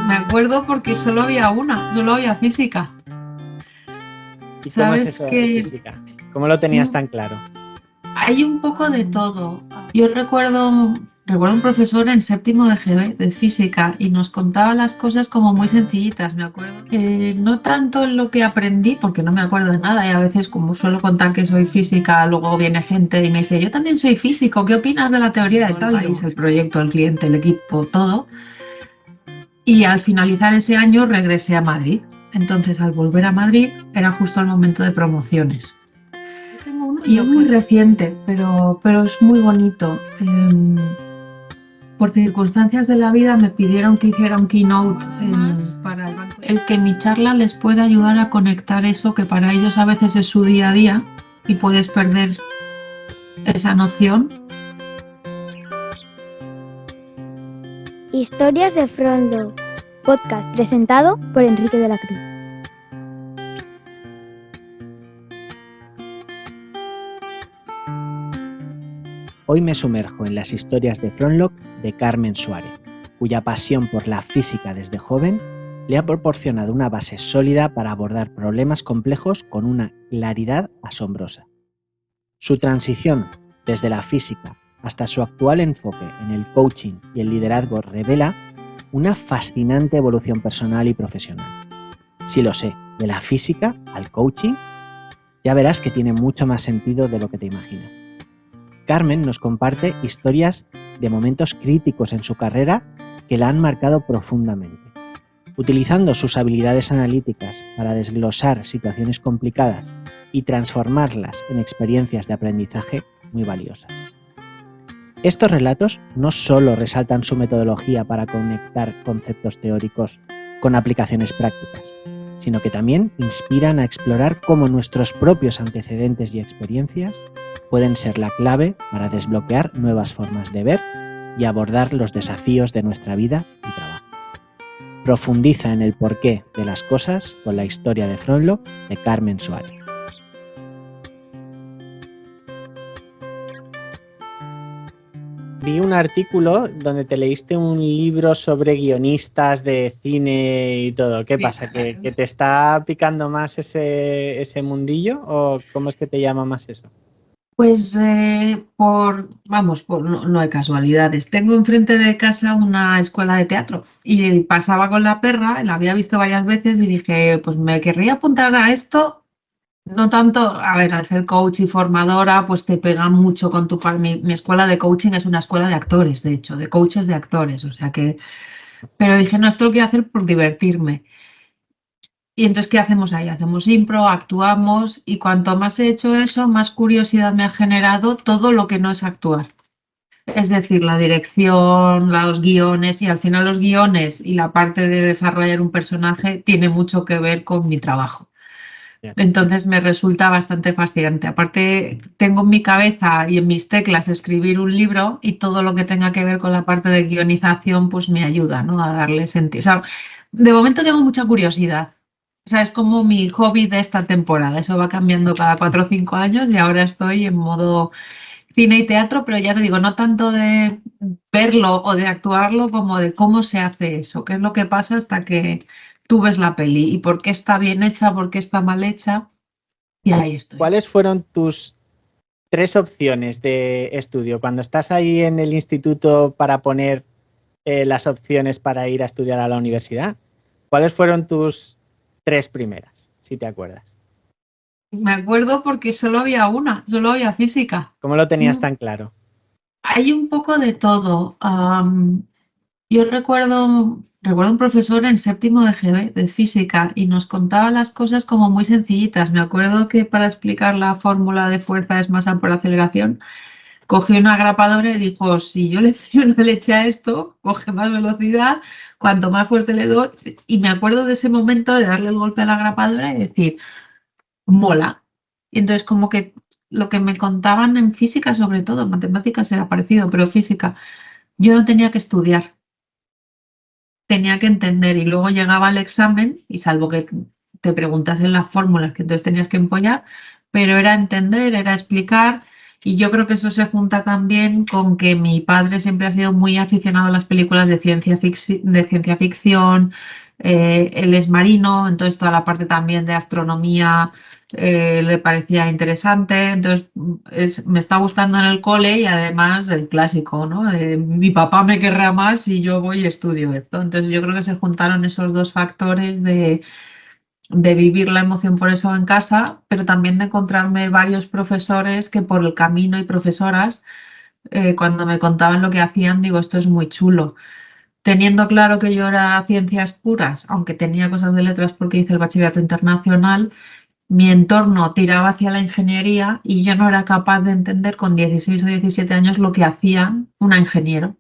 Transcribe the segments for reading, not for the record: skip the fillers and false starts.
Me acuerdo porque solo había una, solo había física. ¿Y cómo es Sabes eso de que física? ¿Cómo lo tenías tan claro? hay un poco de todo. Yo recuerdo un profesor en séptimo de GB de física y nos contaba las cosas como muy sencillitas. Me acuerdo que no tanto en lo que aprendí, porque no me acuerdo de nada y a veces como suelo contar que soy física, luego viene gente y me dice, yo también soy físico, ¿qué opinas de la teoría de tal? El país, el proyecto, el cliente, el equipo, todo. Y al finalizar ese año regresé a Madrid. Entonces, al volver a Madrid era justo el momento de promociones. Yo tengo uno y es muy reciente, pero es muy bonito. Por circunstancias de la vida me pidieron que hiciera un keynote para el banco. El que mi charla les pueda ayudar a conectar eso que para ellos a veces es su día a día y puedes perder esa noción. Historias de Frontlock, podcast presentado por Enrique de la Cruz. Hoy me sumerjo en las historias de Frontlock de Carmen Suárez, cuya pasión por la física desde joven le ha proporcionado una base sólida para abordar problemas complejos con una claridad asombrosa. Su transición desde la física hasta su actual enfoque en el coaching y el liderazgo revela una fascinante evolución personal y profesional. Si lo sé, de la física al coaching, ya verás que tiene mucho más sentido de lo que te imaginas. Carmen nos comparte historias de momentos críticos en su carrera que la han marcado profundamente. Utilizando sus habilidades analíticas para desglosar situaciones complicadas y transformarlas en experiencias de aprendizaje muy valiosas. Estos relatos no solo resaltan su metodología para conectar conceptos teóricos con aplicaciones prácticas, sino que también inspiran a explorar cómo nuestros propios antecedentes y experiencias pueden ser la clave para desbloquear nuevas formas de ver y abordar los desafíos de nuestra vida y trabajo. Profundiza en el porqué de las cosas con la historia de Frontlock de Carmen Suárez. Vi un artículo donde te leíste un libro sobre guionistas de cine y todo. ¿Qué pasa? ¿Que te está picando más ese mundillo o cómo es que te llama más eso? Pues no hay casualidades. Tengo enfrente de casa una escuela de teatro y pasaba con la perra, la había visto varias veces y dije, pues me querría apuntar a esto. No tanto, a ver, al ser coach y formadora, pues te pega mucho con tu par. Mi escuela de coaching es una escuela de actores, de hecho, de coaches de actores, o sea que, pero dije, no, esto lo quiero hacer por divertirme. Y entonces, ¿qué hacemos ahí? Hacemos impro, actuamos y cuanto más he hecho eso, más curiosidad me ha generado todo lo que no es actuar. Es decir, la dirección, los guiones y al final los guiones y la parte de desarrollar un personaje tiene mucho que ver con mi trabajo. Entonces me resulta bastante fascinante. Aparte, tengo en mi cabeza y en mis teclas escribir un libro y todo lo que tenga que ver con la parte de guionización pues me ayuda, ¿no? A darle sentido. O sea, de momento tengo mucha curiosidad. O sea, es como mi hobby de esta temporada. Eso va cambiando cada 4 o 5 años y ahora estoy en modo cine y teatro, pero ya te digo, no tanto de verlo o de actuarlo como de cómo se hace eso, qué es lo que pasa hasta que tú ves la peli y por qué está bien hecha, por qué está mal hecha. Y ahí estoy. ¿Cuáles fueron tus 3 opciones de estudio cuando estás ahí en el instituto para poner las opciones para ir a estudiar a la universidad? ¿Cuáles fueron tus 3 primeras, si te acuerdas? Me acuerdo porque solo había una, solo había física. ¿Cómo lo tenías tan claro? Hay un poco de todo. Yo recuerdo un profesor en séptimo de GB de física y nos contaba las cosas como muy sencillitas. Me acuerdo que para explicar la fórmula de fuerza es masa por aceleración, cogió una grapadora y dijo, si yo le doy una leche a esto, coge más velocidad, cuanto más fuerte le doy. Y me acuerdo de ese momento de darle el golpe a la grapadora y decir, mola. Y entonces como que lo que me contaban en física, sobre todo, en matemáticas era parecido, pero física, yo no tenía que estudiar, tenía que entender y luego llegaba el examen y salvo que te preguntasen las fórmulas que entonces tenías que empollar, pero era entender, era explicar Y yo creo que eso se junta también con que mi padre siempre ha sido muy aficionado a las películas de ciencia ficción. Él es marino, entonces toda la parte también de astronomía le parecía interesante. Entonces me está gustando en el cole y además el clásico, ¿no? Mi papá me querrá más si yo voy y estudio esto. Entonces yo creo que se juntaron esos dos factores de vivir la emoción por eso en casa, pero también de encontrarme varios profesores que por el camino y profesoras, cuando me contaban lo que hacían, digo, esto es muy chulo. Teniendo claro que yo era ciencias puras, aunque tenía cosas de letras porque hice el bachillerato internacional, mi entorno tiraba hacia la ingeniería y yo no era capaz de entender con 16 o 17 años lo que hacía una ingeniero.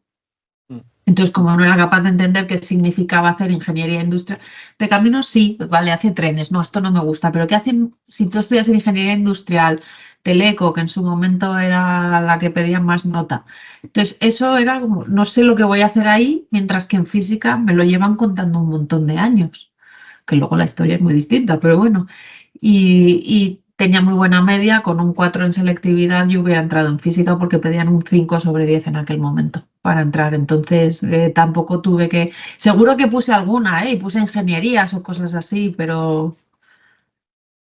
Mm. Entonces, como no era capaz de entender qué significaba hacer ingeniería industrial, de caminos sí, vale, hace trenes, no, esto no me gusta, pero ¿qué hacen si tú estudias ingeniería industrial, Teleco, que en su momento era la que pedía más nota? Entonces, eso era como, no sé lo que voy a hacer ahí, mientras que en física me lo llevan contando un montón de años, que luego la historia es muy distinta, pero bueno, y tenía muy buena media, con un 4 en selectividad yo hubiera entrado en física porque pedían un 5/10 en aquel momento para entrar, entonces tampoco tuve que, seguro que puse alguna, y puse ingenierías o cosas así, pero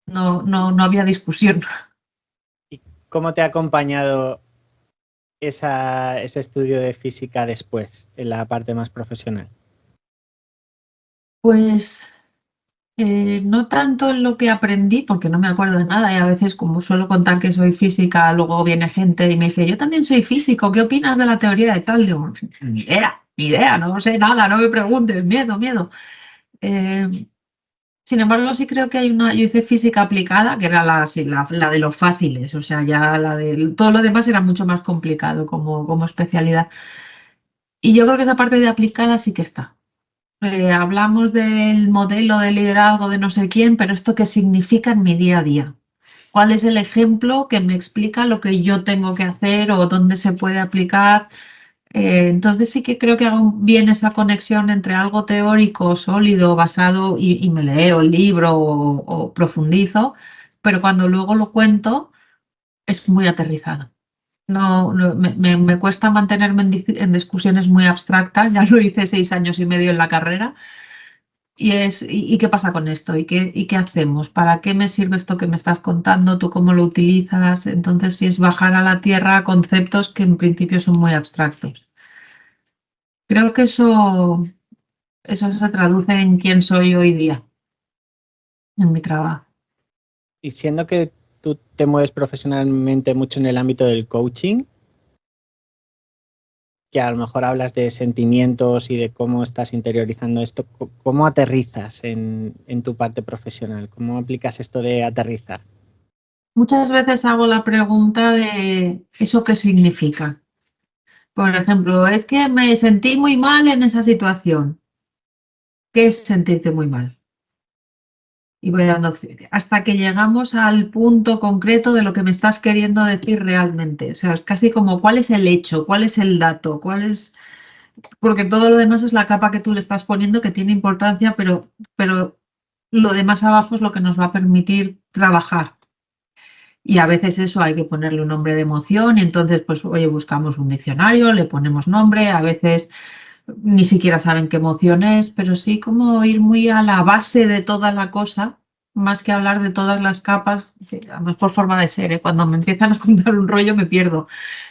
no había discusión. ¿Y cómo te ha acompañado ese estudio de física después, en la parte más profesional? Pues no tanto en lo que aprendí, porque no me acuerdo de nada y a veces como suelo contar que soy física, luego viene gente y me dice, yo también soy físico, ¿qué opinas de la teoría de tal? Digo, ni idea, no sé nada, no me preguntes, miedo, miedo. Eh, Sin embargo, sí creo que yo hice física aplicada, que era sí, la de los fáciles, o sea, ya todo lo demás era mucho más complicado como especialidad. Y yo creo que esa parte de aplicada sí que está. Hablamos del modelo de liderazgo de no sé quién, pero ¿esto qué significa en mi día a día? ¿Cuál es el ejemplo que me explica lo que yo tengo que hacer o dónde se puede aplicar? Entonces sí que creo que hago bien esa conexión entre algo teórico, sólido, basado, y me leo el libro o profundizo, pero cuando luego lo cuento es muy aterrizado. Me cuesta mantenerme en discusiones muy abstractas, ya lo hice 6 años y medio en la carrera, ¿y qué pasa con esto? ¿Y qué hacemos? ¿Para qué me sirve esto que me estás contando? ¿Tú cómo lo utilizas? Entonces sí es bajar a la tierra conceptos que en principio son muy abstractos. Creo que eso se traduce en quién soy hoy día, en mi trabajo. Y siendo que tú te mueves profesionalmente mucho en el ámbito del coaching, que a lo mejor hablas de sentimientos y de cómo estás interiorizando esto, ¿cómo aterrizas en tu parte profesional? ¿Cómo aplicas esto de aterrizar? Muchas veces hago la pregunta de ¿eso qué significa? Por ejemplo, es que me sentí muy mal en esa situación. ¿Qué es sentirte muy mal? Y voy dando opciones, hasta que llegamos al punto concreto de lo que me estás queriendo decir realmente. O sea, es casi como cuál es el hecho, cuál es el dato, porque todo lo demás es la capa que tú le estás poniendo que tiene importancia, pero lo demás abajo es lo que nos va a permitir trabajar. Y a veces eso hay que ponerle un nombre de emoción y entonces, pues, oye, buscamos un diccionario, le ponemos nombre, a veces ni siquiera saben qué emoción es, pero sí como ir muy a la base de toda la cosa, más que hablar de todas las capas, que a lo mejor forma de ser, ¿eh? Cuando me empiezan a contar un rollo me pierdo.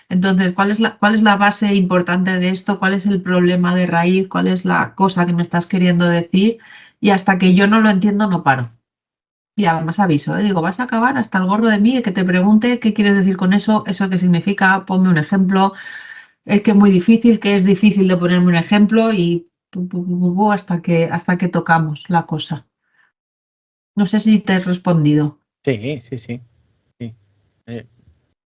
Entonces, ¿cuál es la base importante de esto? ¿Cuál es el problema de raíz? ¿Cuál es la cosa que me estás queriendo decir? Y hasta que yo no lo entiendo, no paro. Y además aviso, digo, vas a acabar hasta el gorro de mí de que te pregunte qué quieres decir con eso qué significa, ponme un ejemplo, es que es muy difícil, que es difícil de ponerme un ejemplo y hasta que tocamos la cosa. No sé si te he respondido. Sí, sí, sí. Sí.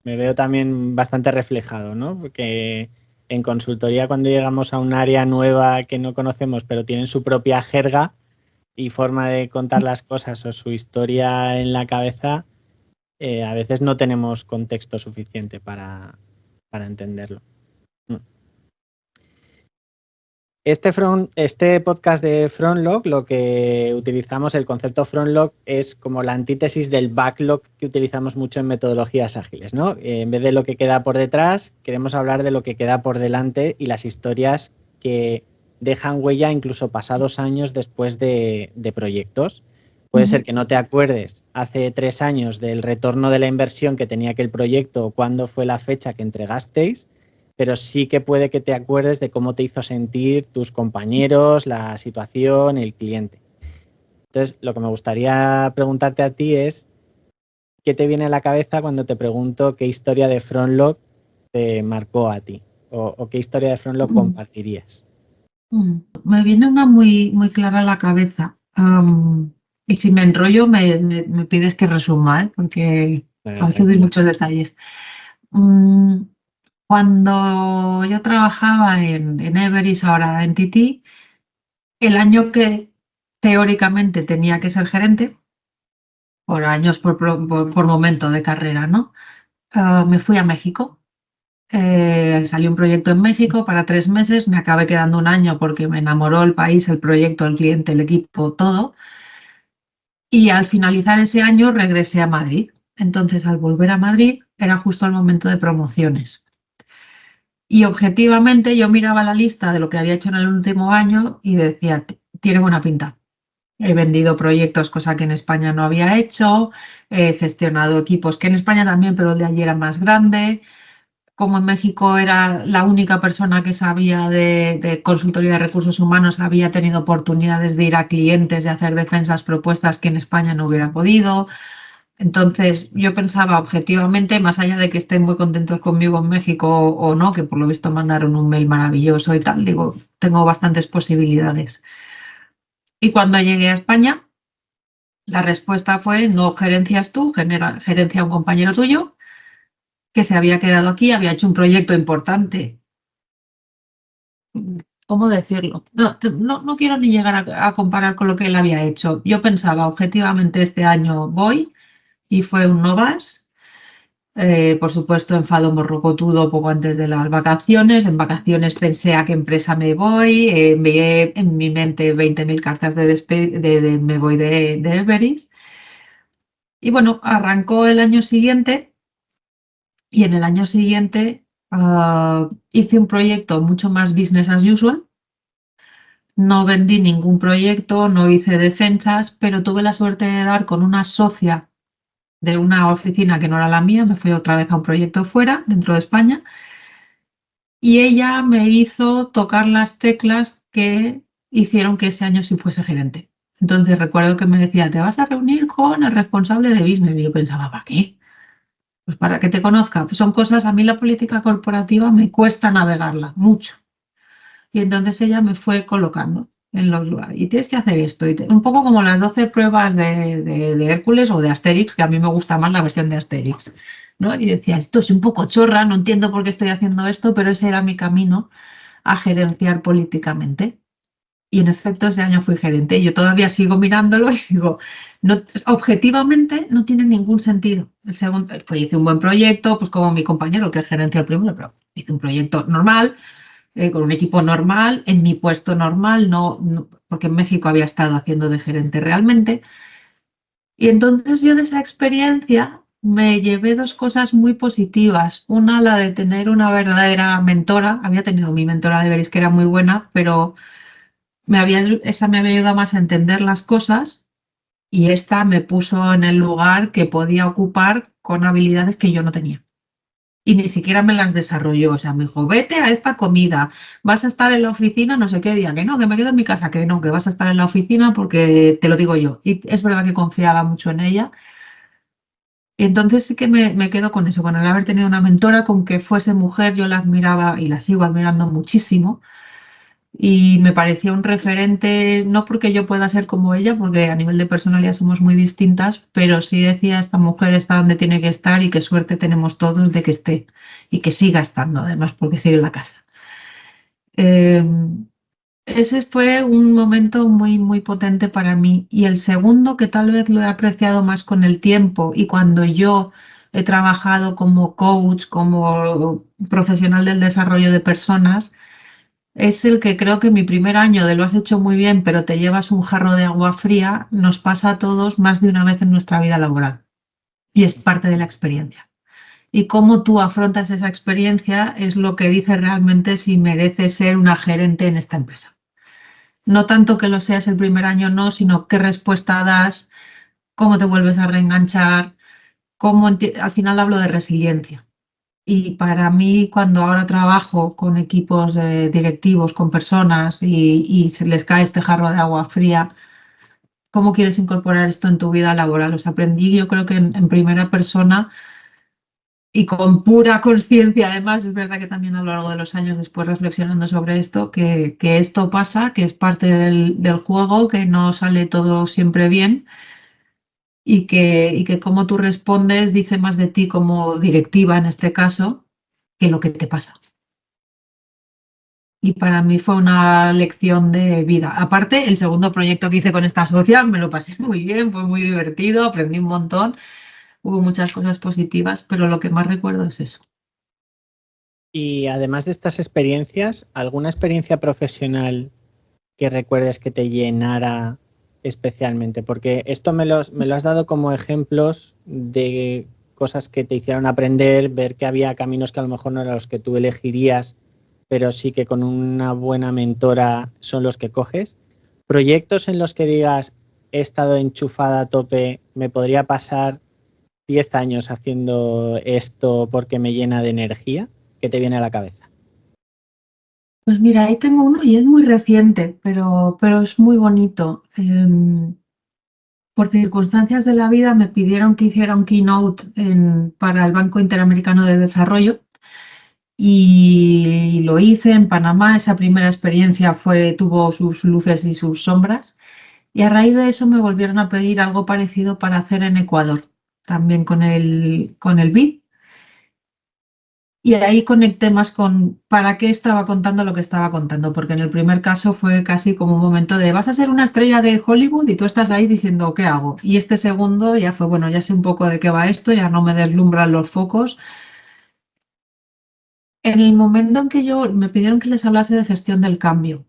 Me veo también bastante reflejado, ¿no? Porque en consultoría cuando llegamos a un área nueva que no conocemos, pero tienen su propia jerga y forma de contar las cosas o su historia en la cabeza, a veces no tenemos contexto suficiente para entenderlo. Este podcast de Frontlog, lo que utilizamos, el concepto Frontlog, es como la antítesis del backlog que utilizamos mucho en metodologías ágiles, ¿no? En vez de lo que queda por detrás, queremos hablar de lo que queda por delante y las historias que dejan huella incluso pasados años después de proyectos. Puede ser que no te acuerdes hace 3 años del retorno de la inversión que tenía aquel proyecto o cuándo fue la fecha que entregasteis, pero sí que puede que te acuerdes de cómo te hizo sentir tus compañeros, la situación, el cliente. Entonces, lo que me gustaría preguntarte a ti es, ¿qué te viene a la cabeza cuando te pregunto qué historia de Frontlog te marcó a ti? ¿O qué historia de Frontlog compartirías? Me viene una muy, muy clara a la cabeza. Y si me enrollo, me pides que resuma, ¿eh? Porque a veces doy muchos detalles. Cuando yo trabajaba en Everis, ahora en TT, el año que teóricamente tenía que ser gerente, por años, por momento de carrera, ¿no? Me fui a México. Salió un proyecto en México para 3 meses, me acabé quedando un año porque me enamoró el país, el proyecto, el cliente, el equipo, todo. Y al finalizar ese año regresé a Madrid. Entonces, al volver a Madrid, era justo el momento de promociones. Y objetivamente yo miraba la lista de lo que había hecho en el último año y decía, tiene buena pinta. He vendido proyectos, cosa que en España no había hecho, he gestionado equipos que en España también, pero el de allí era más grande. Como en México era la única persona que sabía de consultoría de recursos humanos, había tenido oportunidades de ir a clientes, de hacer defensas, propuestas que en España no hubiera podido. Entonces, yo pensaba objetivamente, más allá de que estén muy contentos conmigo en México o no, que por lo visto mandaron un mail maravilloso y tal, digo, tengo bastantes posibilidades. Y cuando llegué a España, la respuesta fue, no gerencias tú, gerencia un compañero tuyo que se había quedado aquí, había hecho un proyecto importante. ¿Cómo decirlo? No quiero ni llegar a comparar con lo que él había hecho. Yo pensaba, objetivamente, este año voy y fue un no vas. Por supuesto, enfado morrocotudo poco antes de las vacaciones. En vacaciones pensé a qué empresa me voy. Envié en mi mente 20.000 cartas de me voy de Everis. Y bueno, arrancó el año siguiente y en el año siguiente hice un proyecto mucho más business as usual. No vendí ningún proyecto, no hice defensas, pero tuve la suerte de dar con una socia de una oficina que no era la mía, me fui otra vez a un proyecto fuera, dentro de España, y ella me hizo tocar las teclas que hicieron que ese año sí fuese gerente. Entonces recuerdo que me decía, te vas a reunir con el responsable de business, y yo pensaba, ¿para qué? Pues para que te conozca. Pues son cosas, a mí la política corporativa me cuesta navegarla mucho. Y entonces ella me fue colocando en los lugares. Y tienes que hacer esto. Un poco como las 12 pruebas de Hércules o de Asterix, que a mí me gusta más la versión de Asterix, ¿no? Y decía, esto es un poco chorra, no entiendo por qué estoy haciendo esto, pero ese era mi camino a gerenciar políticamente. Y en efecto, ese año fui gerente. Y yo todavía sigo mirándolo y digo, no, objetivamente no tiene ningún sentido. El segundo, hice un buen proyecto, pues como mi compañero, que es gerente el primero, pero hice un proyecto normal, con un equipo normal, en mi puesto normal, porque en México había estado haciendo de gerente realmente. Y entonces yo de esa experiencia me llevé 2 cosas muy positivas. Una, la de tener una verdadera mentora. Había tenido mi mentora de Veris, que era muy buena, pero esa me había ayudado más a entender las cosas y esta me puso en el lugar que podía ocupar con habilidades que yo no tenía. Y ni siquiera me las desarrolló. O sea, me dijo, vete a esta comida, vas a estar en la oficina no sé qué día, que no, que me quedo en mi casa, que no, que vas a estar en la oficina porque te lo digo yo. Y es verdad que confiaba mucho en ella. Y entonces sí que me quedo con eso, con el haber tenido una mentora, con que fuese mujer, yo la admiraba y la sigo admirando muchísimo. Y me parecía un referente, no porque yo pueda ser como ella, porque a nivel de personalidad somos muy distintas, pero sí decía, esta mujer está donde tiene que estar y qué suerte tenemos todos de que esté y que siga estando, además, porque sigue en la casa. Ese fue un momento muy, muy potente para mí. Y el segundo, que tal vez lo he apreciado más con el tiempo y cuando yo he trabajado como coach, como profesional del desarrollo de personas, es el que creo que mi primer año de lo has hecho muy bien, pero te llevas un jarro de agua fría, nos pasa a todos más de una vez en nuestra vida laboral y es parte de la experiencia. Y cómo tú afrontas esa experiencia es lo que dice realmente si mereces ser una gerente en esta empresa. No tanto que lo seas el primer año, no, sino qué respuesta das, cómo te vuelves a reenganchar, al final hablo de resiliencia. Y para mí, cuando ahora trabajo con equipos directivos, con personas y se les cae este jarro de agua fría, ¿cómo quieres incorporar esto en tu vida laboral? Os aprendí, yo creo que en primera persona y con pura conciencia, además, es verdad que también a lo largo de los años después reflexionando sobre esto, que esto pasa, que es parte del juego, que no sale todo siempre bien y que cómo tú respondes dice más de ti como directiva en este caso que lo que te pasa. Y para mí fue una lección de vida. Aparte, el segundo proyecto que hice con esta socia me lo pasé muy bien, fue muy divertido, aprendí un montón, hubo muchas cosas positivas, pero lo que más recuerdo es eso. Y además de estas experiencias, ¿alguna experiencia profesional que recuerdes que te llenara especialmente? Porque esto me lo has dado como ejemplos de cosas que te hicieron aprender, ver que había caminos que a lo mejor no eran los que tú elegirías, pero sí que con una buena mentora son los que coges. Proyectos en los que digas, he estado enchufada a tope, me podría pasar 10 años haciendo esto porque me llena de energía, ¿qué te viene a la cabeza? Pues mira, ahí tengo uno y es muy reciente, pero es muy bonito. Por circunstancias de la vida me pidieron que hiciera un keynote para el Banco Interamericano de Desarrollo y lo hice en Panamá. Esa primera experiencia tuvo sus luces y sus sombras. Y a raíz de eso me volvieron a pedir algo parecido para hacer en Ecuador, también con el BID. Y ahí conecté más con para qué estaba contando lo que estaba contando, porque en el primer caso fue casi como un momento de vas a ser una estrella de Hollywood y tú estás ahí diciendo ¿qué hago? Y este segundo ya fue, bueno, ya sé un poco de qué va esto, ya no me deslumbran los focos. En el momento en que me pidieron que les hablase de gestión del cambio,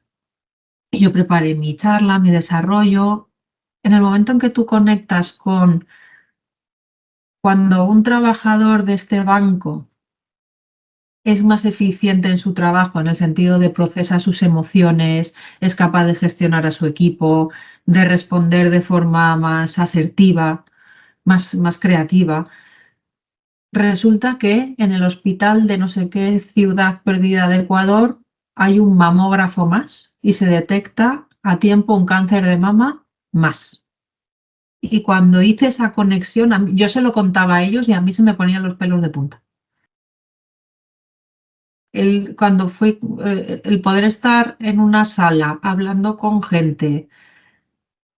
y yo preparé mi charla, mi desarrollo. En el momento en que tú conectas con cuando un trabajador de este banco es más eficiente en su trabajo en el sentido de procesa sus emociones, es capaz de gestionar a su equipo, de responder de forma más asertiva, más creativa. Resulta que en el hospital de no sé qué ciudad perdida de Ecuador hay un mamógrafo más y se detecta a tiempo un cáncer de mama más. Y cuando hice esa conexión, yo se lo contaba a ellos y a mí se me ponían los pelos de punta. Cuando fue el poder estar en una sala hablando con gente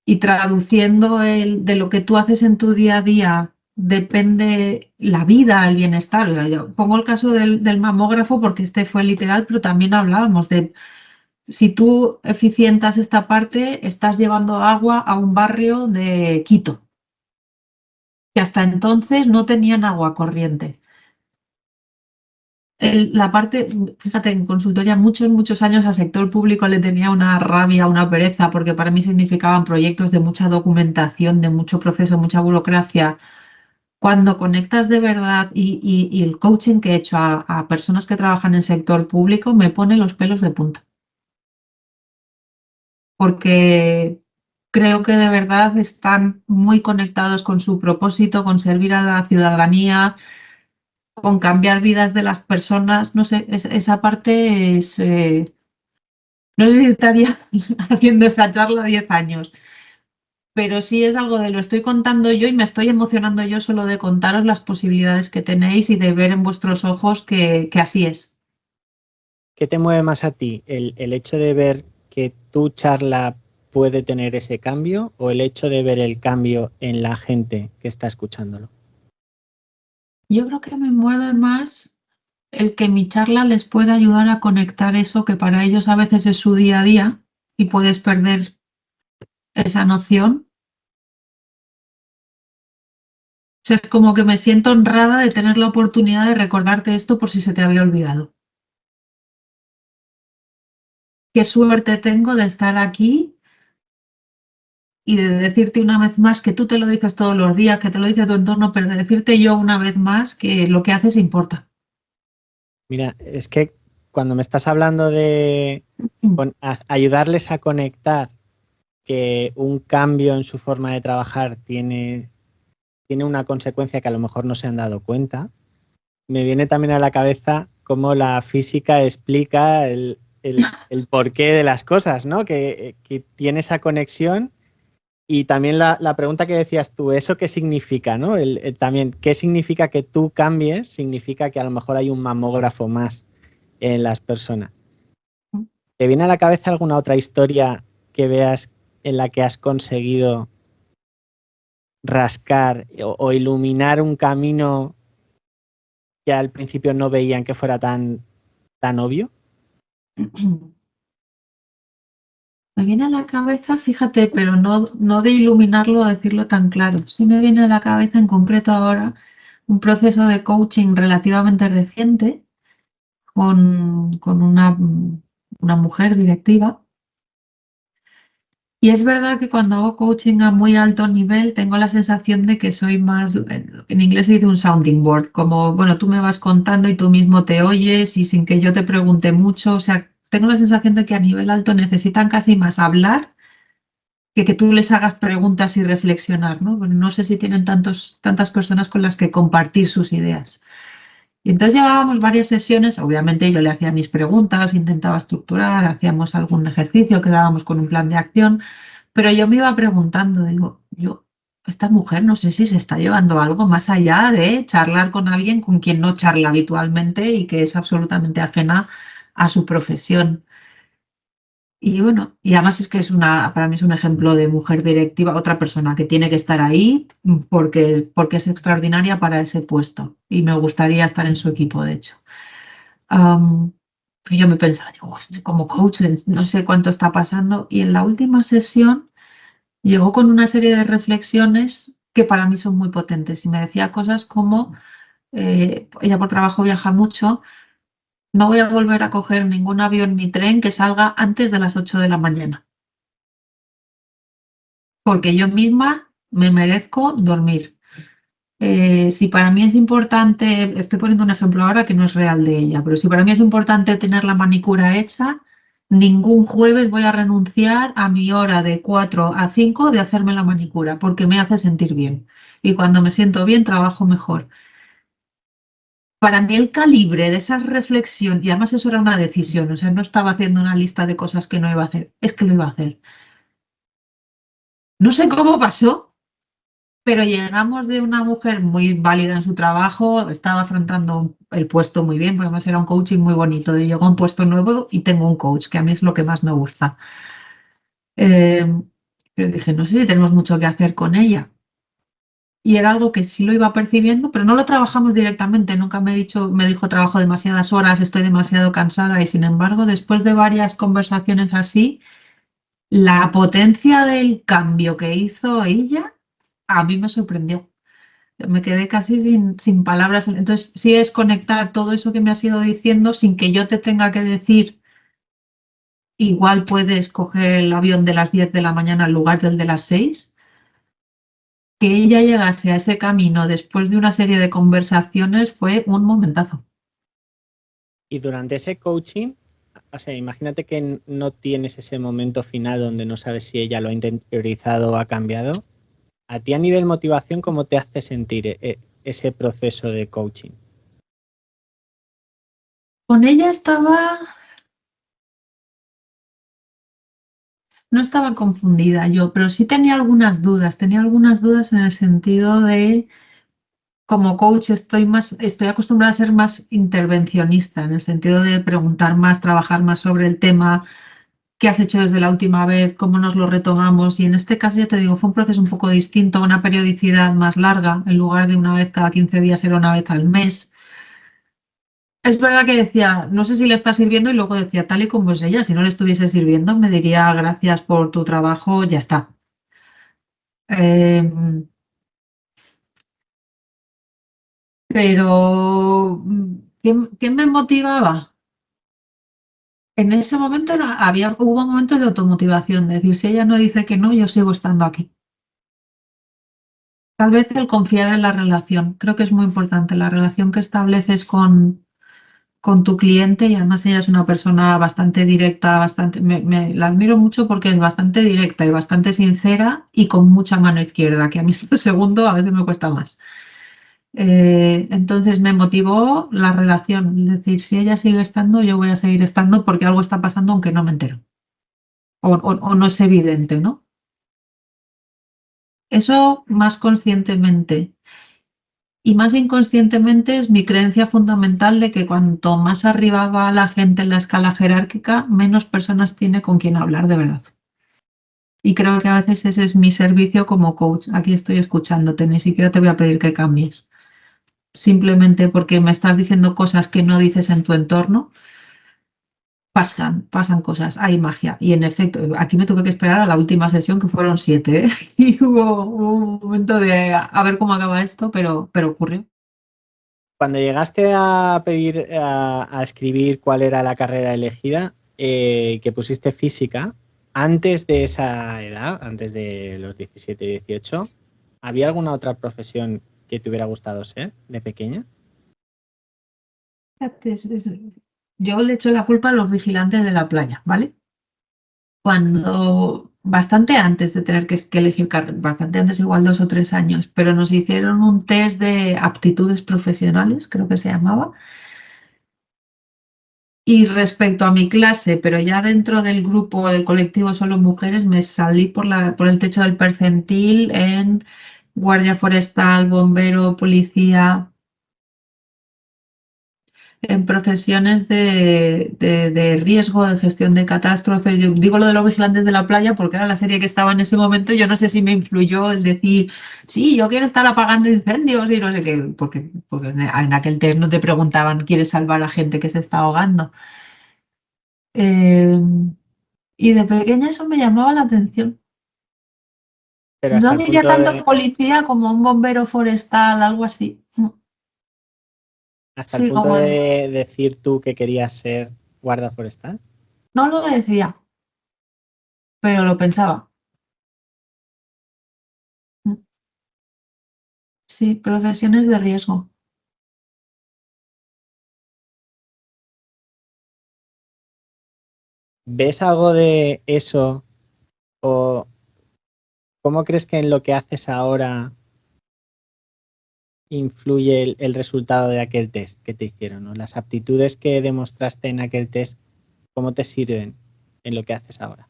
y traduciendo de lo que tú haces en tu día a día, depende la vida, el bienestar. Yo pongo el caso del mamógrafo porque este fue literal, pero también hablábamos de si tú eficientas esta parte, estás llevando agua a un barrio de Quito, que hasta entonces no tenían agua corriente. La parte, fíjate, en consultoría muchos años al sector público le tenía una rabia, una pereza, porque para mí significaban proyectos de mucha documentación, de mucho proceso, mucha burocracia. Cuando conectas de verdad y el coaching que he hecho a personas que trabajan en el sector público me pone los pelos de punta, porque creo que de verdad están muy conectados con su propósito, con servir a la ciudadanía, con cambiar vidas de las personas. No sé, esa parte es... no sé si estaría haciendo esa charla 10 años, pero sí es algo de lo estoy contando yo y me estoy emocionando yo solo de contaros las posibilidades que tenéis y de ver en vuestros ojos que así es. ¿Qué te mueve más a ti? ¿El hecho de ver que tu charla puede tener ese cambio o el hecho de ver el cambio en la gente que está escuchándolo? Yo creo que me mueve más el que mi charla les pueda ayudar a conectar eso que para ellos a veces es su día a día y puedes perder esa noción. O sea, es como que me siento honrada de tener la oportunidad de recordarte esto por si se te había olvidado. qué suerte tengo de estar aquí y de decirte una vez más que tú te lo dices todos los días, que te lo dice tu entorno, pero de decirte yo una vez más que lo que haces importa. Mira, es que cuando me estás hablando de ayudarles a conectar que un cambio en su forma de trabajar tiene una consecuencia que a lo mejor no se han dado cuenta, me viene también a la cabeza cómo la física explica el porqué de las cosas, ¿no? Que tiene esa conexión. Y también la pregunta que decías tú, ¿eso qué significa, no? También, ¿qué significa que tú cambies? Significa que a lo mejor hay un mamógrafo más en las personas. ¿Te viene a la cabeza alguna otra historia que veas en la que has conseguido rascar o iluminar un camino que al principio no veían que fuera tan obvio? Me viene a la cabeza, fíjate, pero no de iluminarlo o decirlo tan claro. Sí me viene a la cabeza en concreto ahora un proceso de coaching relativamente reciente con una mujer directiva. Y es verdad que cuando hago coaching a muy alto nivel tengo la sensación de que soy más, en inglés se dice un sounding board, como, bueno, tú me vas contando y tú mismo te oyes y sin que yo te pregunte mucho. O sea, tengo la sensación de que a nivel alto necesitan casi más hablar que tú les hagas preguntas y reflexionar, ¿no? Bueno, no sé si tienen tantas personas con las que compartir sus ideas. Y entonces llevábamos varias sesiones, obviamente yo le hacía mis preguntas, intentaba estructurar, hacíamos algún ejercicio, quedábamos con un plan de acción, pero yo me iba preguntando, digo, esta mujer no sé si se está llevando algo más allá de charlar con alguien con quien no charla habitualmente y que es absolutamente ajena a su profesión. Y bueno, y además es que para mí es un ejemplo de mujer directiva, otra persona que tiene que estar ahí porque es extraordinaria para ese puesto y me gustaría estar en su equipo, de hecho. Pero yo me pensaba, digo, como coach, no sé cuánto está pasando. Y en la última sesión llegó con una serie de reflexiones que para mí son muy potentes y me decía cosas como, ella por trabajo viaja mucho, no voy a volver a coger ningún avión ni tren que salga antes de las 8 de la mañana, porque yo misma me merezco dormir. Si para mí es importante, estoy poniendo un ejemplo ahora que no es real de ella, pero si para mí es importante tener la manicura hecha, ningún jueves voy a renunciar a mi hora de 4 a 5 de hacerme la manicura, porque me hace sentir bien. Y cuando me siento bien, trabajo mejor. Para mí el calibre de esas reflexiones, y además eso era una decisión, o sea, no estaba haciendo una lista de cosas que no iba a hacer, es que lo iba a hacer. No sé cómo pasó, pero llegamos de una mujer muy válida en su trabajo, estaba afrontando el puesto muy bien, porque además era un coaching muy bonito, de llego a un puesto nuevo y tengo un coach, que a mí es lo que más me gusta. Eh, pero dije, no sé si tenemos mucho que hacer con ella. Y era algo que sí lo iba percibiendo, pero no lo trabajamos directamente. Nunca me dijo trabajo demasiadas horas, estoy demasiado cansada. Y sin embargo, después de varias conversaciones así, la potencia del cambio que hizo ella a mí me sorprendió. Me quedé casi sin palabras. Entonces, sí es conectar todo eso que me has ido diciendo sin que yo te tenga que decir, igual puedes coger el avión de las 10 de la mañana en lugar del de las 6. Que ella llegase a ese camino después de una serie de conversaciones fue un momentazo. Y durante ese coaching, o sea, imagínate que no tienes ese momento final donde no sabes si ella lo ha interiorizado o ha cambiado. A ti a nivel motivación, ¿cómo te hace sentir ese proceso de coaching? Con ella no estaba confundida yo, pero sí tenía algunas dudas en el sentido de, como coach estoy acostumbrada a ser más intervencionista, en el sentido de preguntar más, trabajar más sobre el tema, qué has hecho desde la última vez, cómo nos lo retomamos. Y en este caso, ya te digo, fue un proceso un poco distinto, una periodicidad más larga, en lugar de una vez cada 15 días, era una vez al mes. Es verdad que decía, no sé si le está sirviendo y luego decía, tal y como es ella, si no le estuviese sirviendo, me diría gracias por tu trabajo, ya está. Em, pero, ¿qué me motivaba? En ese momento hubo momentos de automotivación, de decir, si ella no dice que no, yo sigo estando aquí. Tal vez el confiar en la relación, creo que es muy importante, la relación que estableces con tu cliente, y además ella es una persona bastante directa, la admiro mucho porque es bastante directa y bastante sincera y con mucha mano izquierda, que a mí esto segundo a veces me cuesta más. Entonces me motivó la relación, es decir, si ella sigue estando, yo voy a seguir estando porque algo está pasando aunque no me entero o no es evidente, ¿no? Eso más conscientemente. Y más inconscientemente es mi creencia fundamental de que cuanto más arriba va la gente en la escala jerárquica, menos personas tiene con quien hablar de verdad. Y creo que a veces ese es mi servicio como coach. Aquí estoy escuchándote, ni siquiera te voy a pedir que cambies. Simplemente porque me estás diciendo cosas que no dices en tu entorno, pasan cosas, hay magia. Y en efecto, aquí me tuve que esperar a la última sesión, que fueron 7, ¿eh? Y hubo un momento de a ver cómo acaba esto, pero ocurrió. Cuando llegaste a pedir, a escribir cuál era la carrera elegida, que pusiste física, antes de esa edad, antes de los 17 y 18, ¿había alguna otra profesión que te hubiera gustado ser de pequeña? Yo le echo la culpa a los vigilantes de la playa, ¿vale? Cuando, bastante antes de tener que elegir carrera, bastante antes, igual 2 o 3 años, pero nos hicieron un test de aptitudes profesionales, creo que se llamaba. Y respecto a mi clase, pero ya dentro del grupo, del colectivo solo mujeres, me salí por el techo del percentil en guardia forestal, bombero, policía, en profesiones de riesgo, de gestión de catástrofes. Yo digo lo de los vigilantes de la playa porque era la serie que estaba en ese momento. Yo no sé si me influyó el decir, sí, yo quiero estar apagando incendios y no sé qué, porque en aquel test no te preguntaban, ¿quieres salvar a gente que se está ahogando? Eh, y de pequeña eso me llamaba la atención. Pero No hasta el diría punto tanto de, policía como un bombero forestal, algo así. hasta el Sí, punto como de decir tú que querías ser guarda forestal. no lo decía, pero lo pensaba. Sí, profesiones de riesgo. ¿Ves algo de eso o cómo crees que en lo que haces ahora influye el resultado de aquel test que te hicieron, ¿no? Las aptitudes que demostraste en aquel test, ¿cómo te sirven en lo que haces ahora?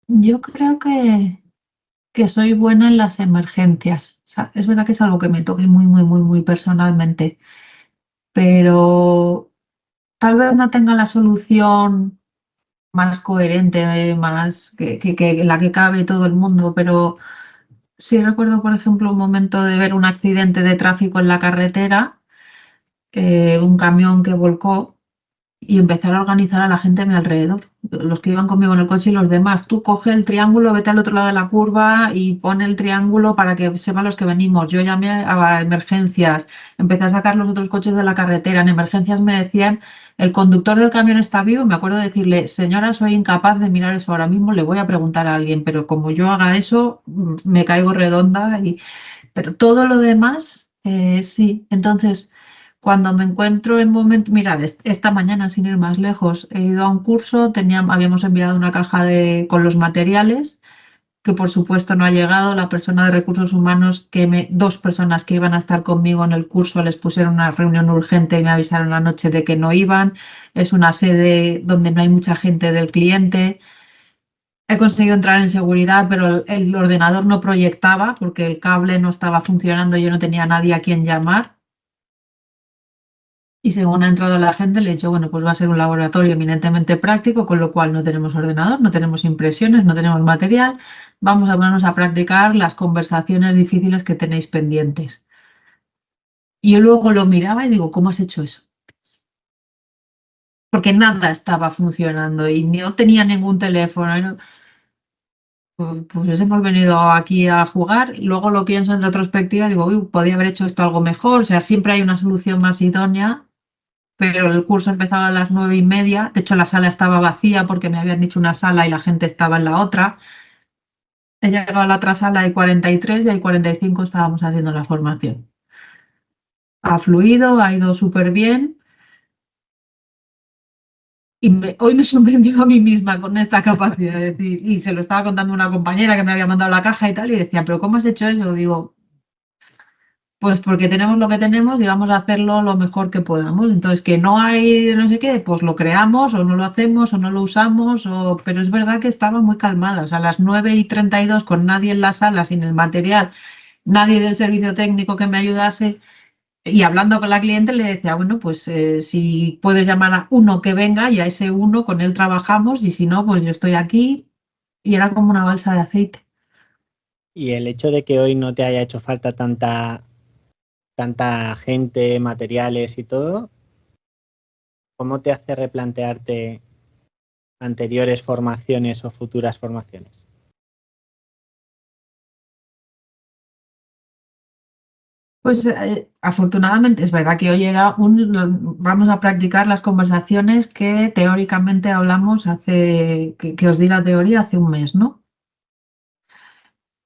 Yo creo que soy buena en las emergencias. O sea, es verdad que es algo que me toque muy, muy, muy, muy personalmente, pero tal vez no tenga la solución más coherente, más que la que cabe todo el mundo, pero sí recuerdo, por ejemplo, un momento de ver un accidente de tráfico en la carretera, un camión que volcó y empezar a organizar a la gente a mi alrededor, los que iban conmigo en el coche y los demás. Tú coge el triángulo, vete al otro lado de la curva y pon el triángulo para que sepan los que venimos. Yo llamé a emergencias, empecé a sacar los otros coches de la carretera. En emergencias me decían, el conductor del camión está vivo. Me acuerdo de decirle, señora, soy incapaz de mirar eso ahora mismo, le voy a preguntar a alguien, pero como yo haga eso, me caigo redonda. Pero todo lo demás, sí. Entonces, cuando me encuentro en momentos, mira, esta mañana, sin ir más lejos, he ido a un curso, habíamos enviado una caja con los materiales, que por supuesto no ha llegado. La persona de recursos humanos, dos personas que iban a estar conmigo en el curso, les pusieron una reunión urgente y me avisaron anoche de que no iban. Es una sede donde no hay mucha gente del cliente. He conseguido entrar en seguridad, pero el ordenador no proyectaba porque el cable no estaba funcionando, yo no tenía a nadie a quien llamar. Y según ha entrado la gente, le he dicho, bueno, pues va a ser un laboratorio eminentemente práctico, con lo cual no tenemos ordenador, no tenemos impresiones, no tenemos material. Vamos a ponernos a practicar las conversaciones difíciles que tenéis pendientes. Y yo luego lo miraba y digo, ¿cómo has hecho eso? Porque nada estaba funcionando y no tenía ningún teléfono. Pues hemos venido aquí a jugar, y luego lo pienso en retrospectiva y digo, uy, podía haber hecho esto algo mejor, o sea, siempre hay una solución más idónea, pero el curso empezaba a las 9:30. De hecho, la sala estaba vacía porque me habían dicho una sala y la gente estaba en la otra. He llegado a la otra sala de 43 y hay 45 estábamos haciendo la formación. Ha fluido, ha ido súper bien. Y hoy me sorprendió a mí misma con esta capacidad de decir, y se lo estaba contando una compañera que me había mandado la caja y tal, y decía, ¿pero cómo has hecho eso? Digo, pues porque tenemos lo que tenemos y vamos a hacerlo lo mejor que podamos. Entonces, que no hay no sé qué, pues lo creamos o no lo hacemos o no lo usamos, pero es verdad que estaba muy calmada. O sea, a las 9:32 con nadie en la sala, sin el material, nadie del servicio técnico que me ayudase. Y hablando con la cliente le decía, bueno, pues si puedes llamar a uno que venga y a ese uno con él trabajamos y si no, pues yo estoy aquí y era como una balsa de aceite. Y el hecho de que hoy no te haya hecho falta tanta gente, materiales y todo, ¿cómo te hace replantearte anteriores formaciones o futuras formaciones? Pues afortunadamente es verdad que hoy vamos a practicar las conversaciones que teóricamente hablamos que os di la teoría hace un mes, ¿no?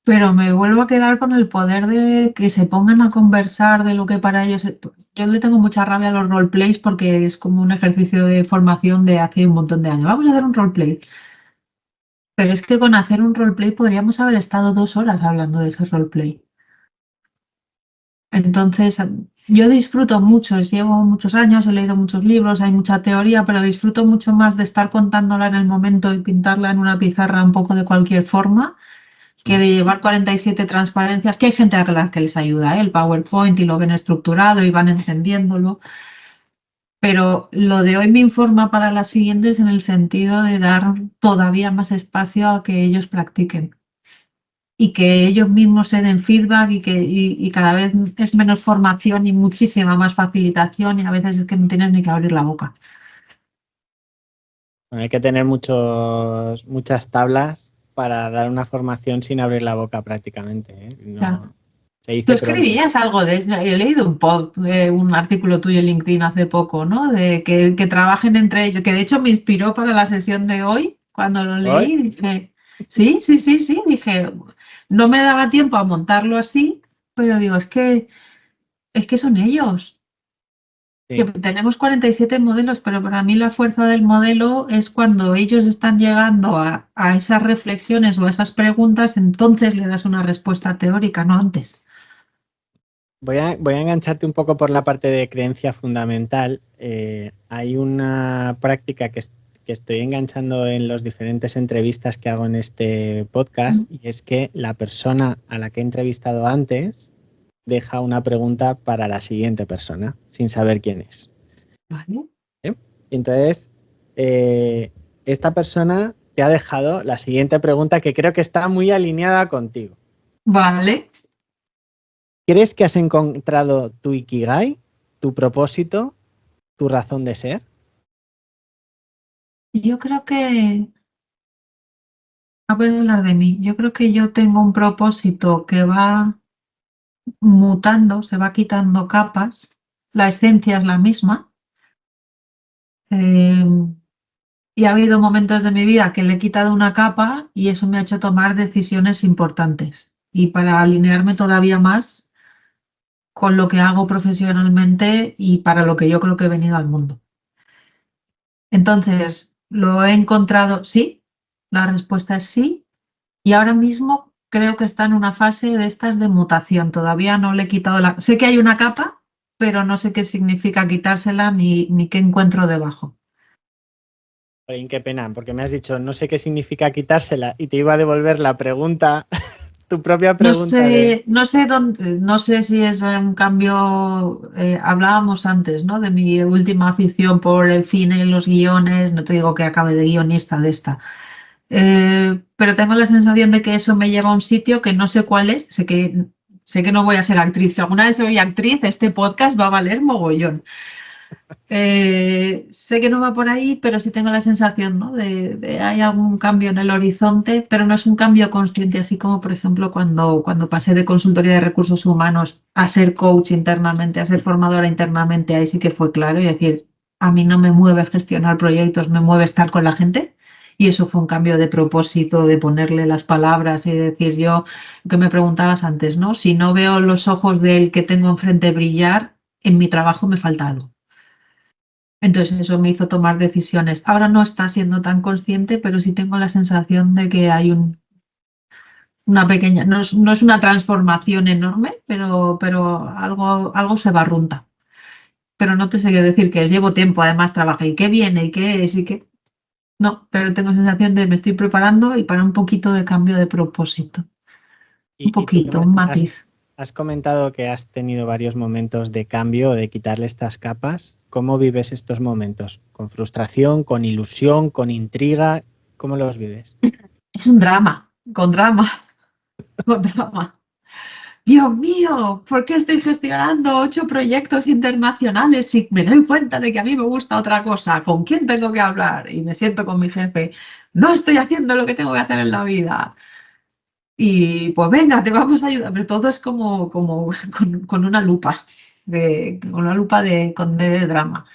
Pero me vuelvo a quedar con el poder de que se pongan a conversar de lo que para ellos. Yo le tengo mucha rabia a los roleplays porque es como un ejercicio de formación de hace un montón de años. Vamos a hacer un roleplay. Pero es que con hacer un roleplay podríamos haber estado 2 horas hablando de ese roleplay. Entonces, yo disfruto mucho, llevo muchos años, he leído muchos libros, hay mucha teoría, pero disfruto mucho más de estar contándola en el momento y pintarla en una pizarra un poco de cualquier forma que de llevar 47 transparencias, que hay gente a la que les ayuda, el PowerPoint y lo ven estructurado y van entendiéndolo. Pero lo de hoy me informa para las siguientes en el sentido de dar todavía más espacio a que ellos practiquen y que ellos mismos se den feedback y cada vez es menos formación y muchísima más facilitación y a veces es que no tienes ni que abrir la boca. Bueno, hay que tener muchas tablas para dar una formación sin abrir la boca prácticamente, ¿eh? Ya. Se dice Tú pronto. escribías algo de eso, he leído un artículo tuyo en LinkedIn hace poco, ¿no? De que trabajen entre ellos, que de hecho me inspiró para la sesión de hoy, cuando lo ¿Hoy? leí, dije, sí, sí, sí, sí, dije, no me daba tiempo a montarlo así, pero digo, es que son ellos. Que Sí. tenemos 47 modelos, pero para mí la fuerza del modelo es cuando ellos están llegando a esas reflexiones o a esas preguntas, entonces le das una respuesta teórica, no antes. Voy a engancharte un poco por la parte de creencia fundamental. Hay una práctica que estoy enganchando en las diferentes entrevistas que hago en este podcast y es que la persona a la que he entrevistado antes deja una pregunta para la siguiente persona sin saber quién es. Vale. Entonces, esta persona te ha dejado la siguiente pregunta que creo que está muy alineada contigo. Vale. ¿Crees que has encontrado tu Ikigai, tu propósito, tu razón de ser? Yo creo que, voy a hablar de mí, yo creo que yo tengo un propósito que va mutando, se va quitando capas, la esencia es la misma. eh, y ha habido momentos de mi vida que le he quitado una capa y eso me ha hecho tomar decisiones importantes. Y para alinearme todavía más con lo que hago profesionalmente y para lo que yo creo que he venido al mundo. Entonces, ¿lo he encontrado? Sí, la respuesta es sí. Y ahora mismo creo que está en una fase de estas de mutación. Todavía no le he quitado la... Sé que hay una capa, pero no sé qué significa quitársela ni qué encuentro debajo. Oye, qué pena, porque me has dicho, no sé qué significa quitársela y te iba a devolver la pregunta, tu propia No pregunta de... sé, no sé dónde, no sé si es un cambio, hablábamos antes, ¿no? De mi última afición por el cine y los guiones, no te digo que acabe de guionista de esta, pero tengo la sensación de que eso me lleva a un sitio que no sé cuál es, sé que no voy a ser actriz, si alguna vez soy actriz, este podcast va a valer mogollón. Sé que no va por ahí, pero sí tengo la sensación, ¿no? de hay algún cambio en el horizonte, pero no es un cambio consciente, así como, por ejemplo, cuando pasé de consultoría de recursos humanos a ser coach internamente, a ser formadora internamente, ahí sí que fue claro y decir, A mí no me mueve gestionar proyectos, me mueve estar con la gente. Y eso fue un cambio de propósito, de ponerle las palabras y decir yo, lo que me preguntabas antes, ¿no? Si no veo los ojos del que tengo enfrente brillar, en mi trabajo me falta algo. Entonces eso me hizo tomar decisiones. Ahora no está siendo tan consciente, pero sí tengo la sensación de que hay una pequeña, no es una transformación enorme, pero algo se barrunta. Pero no te sé qué decir, que es llevo tiempo, además trabajé y qué viene y qué es y qué. No, pero tengo sensación de me estoy preparando y para un poquito de cambio de propósito. Un Y tú que poquito, un matiz. has comentado que has tenido varios momentos de cambio, de quitarle estas capas. ¿Cómo vives estos momentos? ¿Con frustración, con ilusión, con intriga? ¿Cómo los vives? Es un drama, con drama, con drama. Dios mío, ¿por qué estoy gestionando 8 proyectos internacionales si me doy cuenta de que a mí me gusta otra cosa? ¿Con quién tengo que hablar? Y me siento con mi jefe. No estoy haciendo lo que tengo que hacer en la vida. Y pues venga, te vamos a ayudar. Pero todo es como con una lupa, con una lupa de drama.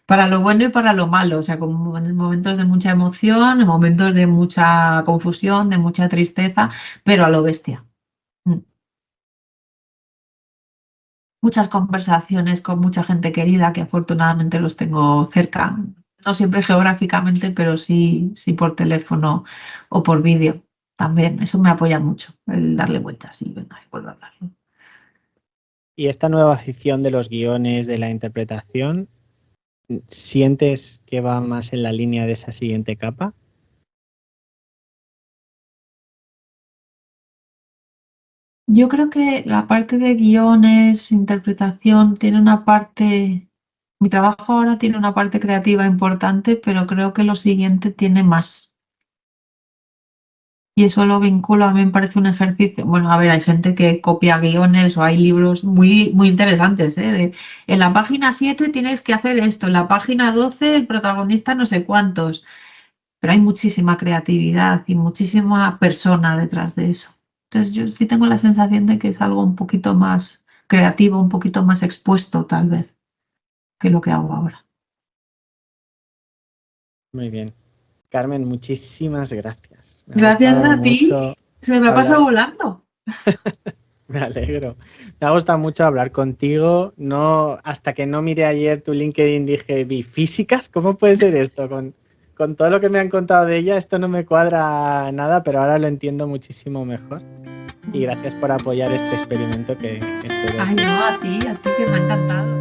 Para lo bueno y para lo malo. O sea, como en momentos de mucha emoción, en momentos de mucha confusión, de mucha tristeza, pero a lo bestia. Mm. Muchas conversaciones con mucha gente querida que afortunadamente los tengo cerca, no siempre geográficamente, pero sí por teléfono o por vídeo también. Eso me apoya mucho, el darle vueltas y venga, y vuelvo a hablar, ¿no? Y esta nueva afición de los guiones, de la interpretación, ¿sientes que va más en la línea de esa siguiente capa? Yo creo que la parte de guiones, interpretación, tiene una parte, mi trabajo ahora tiene una parte creativa importante, pero creo que lo siguiente tiene más. Y eso lo vinculo, a mí me parece un ejercicio. Bueno, a ver, hay gente que copia guiones o hay libros muy interesantes, ¿eh? En la página 7 tienes que hacer esto, en la página 12 el protagonista no sé cuántos, pero hay muchísima creatividad y muchísima persona detrás de eso. Entonces yo sí tengo la sensación de que es algo un poquito más creativo, un poquito más expuesto tal vez que lo que hago ahora. Muy bien. Carmen, muchísimas gracias. Me ha Gracias gustado a ti, mucho se me ha pasado hablar. volando. Me alegro. Me ha gustado mucho hablar contigo. No, hasta que no miré ayer tu LinkedIn dije, vi físicas, ¿cómo puede ser esto? Con todo lo que me han contado de ella, esto no me cuadra nada, pero ahora lo entiendo muchísimo mejor. Y gracias por apoyar este experimento que espero. Ay, no, a ti, que me ha encantado.